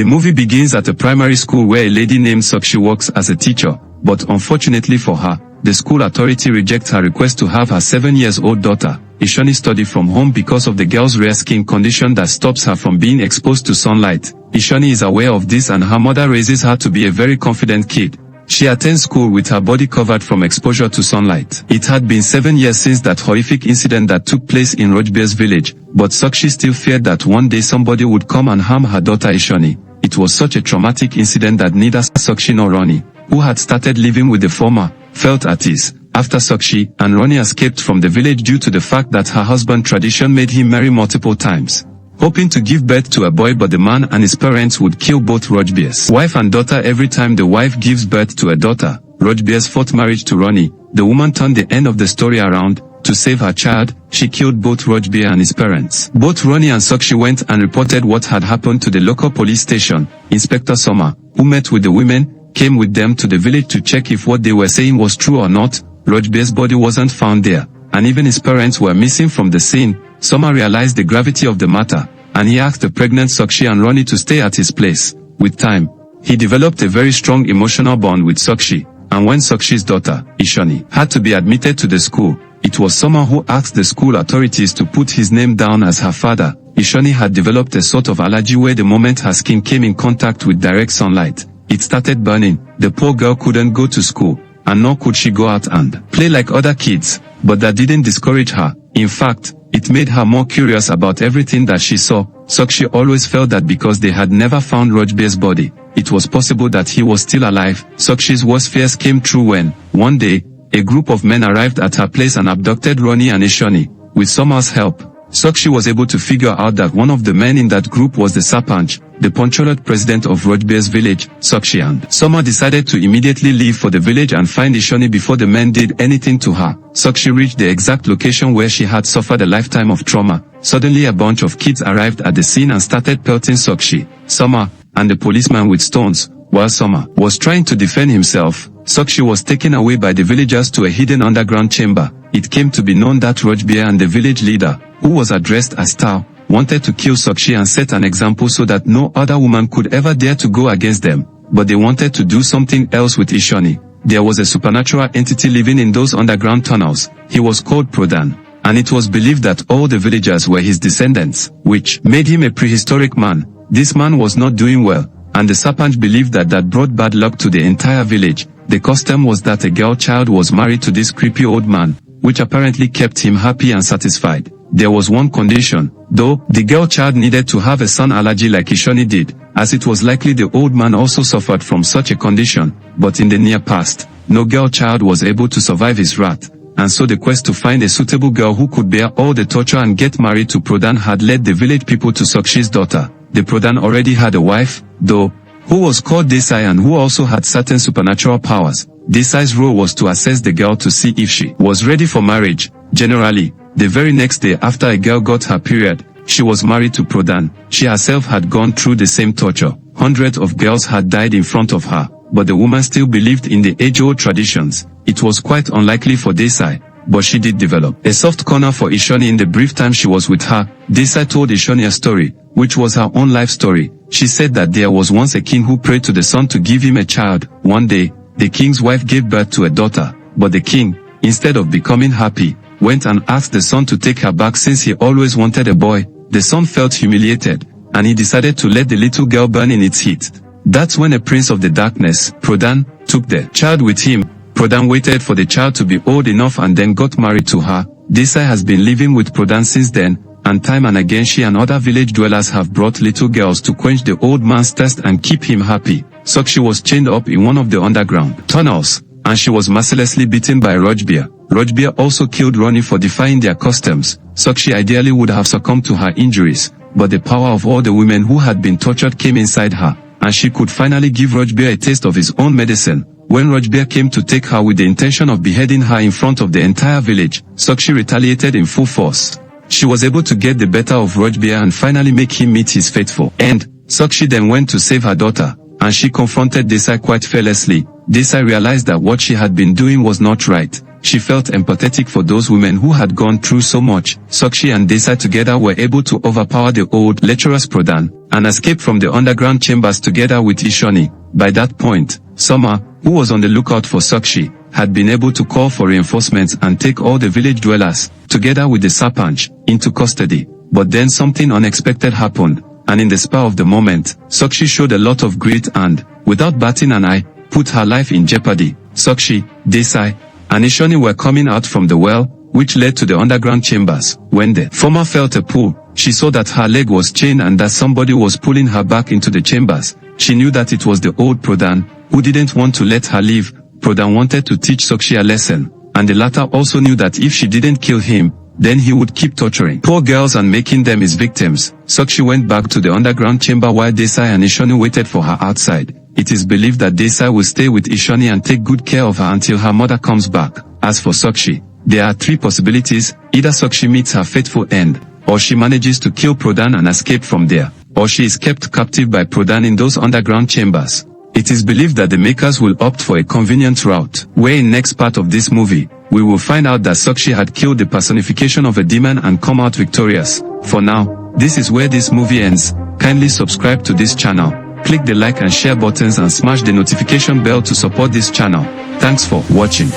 The movie begins at a primary school where a lady named Sakshi works as a teacher, but unfortunately for her, the school authority rejects her request to have her 7-year-old daughter, Ishani, study from home because of the girl's rare skin condition that stops her from being exposed to sunlight. Ishani is aware of this and her mother raises her to be a very confident kid. She attends school with her body covered from exposure to sunlight. It had been 7 years since that horrific incident that took place in Rajbir's village, but Sakshi still feared that one day somebody would come and harm her daughter Ishani. It was such a traumatic incident that neither Sakshi nor Ronnie, who had started living with the former, felt at ease. After Sakshi and Ronnie escaped from the village due to the fact that her husband's tradition made him marry multiple times, hoping to give birth to a boy, but the man and his parents would kill both Rajbir's wife and daughter every time the wife gives birth to a daughter. Rajbir's fourth marriage to Ronnie, the woman turned the end of the story around. To save her child, she killed both Rajbir and his parents. Both Ronnie and Sakshi went and reported what had happened to the local police station. Inspector Soma, who met with the women, came with them to the village to check if what they were saying was true or not. Rajbir's body wasn't found there, and even his parents were missing from the scene. Soma realized the gravity of the matter, and he asked the pregnant Sakshi and Ronnie to stay at his place. With time, he developed a very strong emotional bond with Sakshi, and when Sakshi's daughter, Ishani, had to be admitted to the school, it was Soma who asked the school authorities to put his name down as her father. Ishani had developed a sort of allergy where the moment her skin came in contact with direct sunlight, it started burning. The poor girl couldn't go to school, and nor could she go out and play like other kids, but that didn't discourage her. In fact, it made her more curious about everything that she saw. Sakshi always felt that because they had never found Rajbir's body, it was possible that he was still alive. Sakshi's worst fears came true when, one day, a group of men arrived at her place and abducted Ronnie and Ishani. With Soma's help, Sakshi was able to figure out that one of the men in that group was the Sarpanch, the punctured president of Rajbir's village. Sakshi and Soma decided to immediately leave for the village and find Ishani before the men did anything to her. Sakshi reached the exact location where she had suffered a lifetime of trauma. Suddenly a bunch of kids arrived at the scene and started pelting Sakshi, Soma, and the policeman with stones. While Soma was trying to defend himself, Sakshi was taken away by the villagers to a hidden underground chamber. It came to be known that Rajbir and the village leader, who was addressed as Tao, wanted to kill Sakshi and set an example so that no other woman could ever dare to go against them. But they wanted to do something else with Ishani. There was a supernatural entity living in those underground tunnels. He was called Pradhan, and it was believed that all the villagers were his descendants, which made him a prehistoric man. This man was not doing well, and the Sarpanch believed that brought bad luck to the entire village. The custom was that a girl child was married to this creepy old man, which apparently kept him happy and satisfied. There was one condition, though: the girl child needed to have a sun allergy like Ishani did, as it was likely the old man also suffered from such a condition. But in the near past, no girl child was able to survive his wrath, and so the quest to find a suitable girl who could bear all the torture and get married to Pradhan had led the village people to Sakshi's daughter. The Pradhan already had a wife, though, who was called Desai and who also had certain supernatural powers. Desai's role was to assess the girl to see if she was ready for marriage. Generally, the very next day after a girl got her period, she was married to Pradhan. She herself had gone through the same torture. Hundreds of girls had died in front of her, but the woman still believed in the age-old traditions. It was quite unlikely for Desai, but she did develop a soft corner for Ishani in the brief time she was with her. Desai told Ishani a story, which was her own life story. She said that there was once a king who prayed to the sun to give him a child. One day, the king's wife gave birth to a daughter, but the king, instead of becoming happy, went and asked the sun to take her back since he always wanted a boy. The sun felt humiliated, and he decided to let the little girl burn in its heat. That's when a prince of the darkness, Pradhan, took the child with him. Pradhan waited for the child to be old enough and then got married to her. Desai has been living with Pradhan since then, and time and again she and other village dwellers have brought little girls to quench the old man's thirst and keep him happy. Sakshi was chained up in one of the underground tunnels, and she was mercilessly beaten by Rajbir. Rajbir also killed Ronnie for defying their customs. Sakshi ideally would have succumbed to her injuries, but the power of all the women who had been tortured came inside her, and she could finally give Rajbir a taste of his own medicine. When Rajbir came to take her with the intention of beheading her in front of the entire village, Sakshi retaliated in full force. She was able to get the better of Rajbir and finally make him meet his fateful end. Sakshi then went to save her daughter, and she confronted Desai quite fearlessly. Desai realized that what she had been doing was not right, she felt empathetic for those women who had gone through so much. Sakshi and Desai together were able to overpower the old lecturer's Pradhan, and escape from the underground chambers together with Ishani. By that point, Soma, who was on the lookout for Sakshi, had been able to call for reinforcements and take all the village dwellers, together with the Sarpanch, into custody. But then something unexpected happened, and in the spur of the moment, Sakshi showed a lot of grit and, without batting an eye, put her life in jeopardy. Sakshi, Desai, and Ishani were coming out from the well, which led to the underground chambers. When the former felt a pull, she saw that her leg was chained and that somebody was pulling her back into the chambers. She knew that it was the old Pradhan, who didn't want to let her leave. Pradhan wanted to teach Sakshi a lesson, and the latter also knew that if she didn't kill him, then he would keep torturing poor girls and making them his victims. Sakshi went back to the underground chamber while Desai and Ishani waited for her outside. It is believed that Desai will stay with Ishani and take good care of her until her mother comes back. As for Sakshi, there are three possibilities: either Sakshi meets her fateful end, or she manages to kill Pradhan and escape from there, or she is kept captive by Pradhan in those underground chambers. It is believed that the makers will opt for a convenient route, where in next part of this movie, we will find out that Sakshi had killed the personification of a demon and come out victorious. For now, this is where this movie ends. Kindly subscribe to this channel, click the like and share buttons and smash the notification bell to support this channel. Thanks for watching.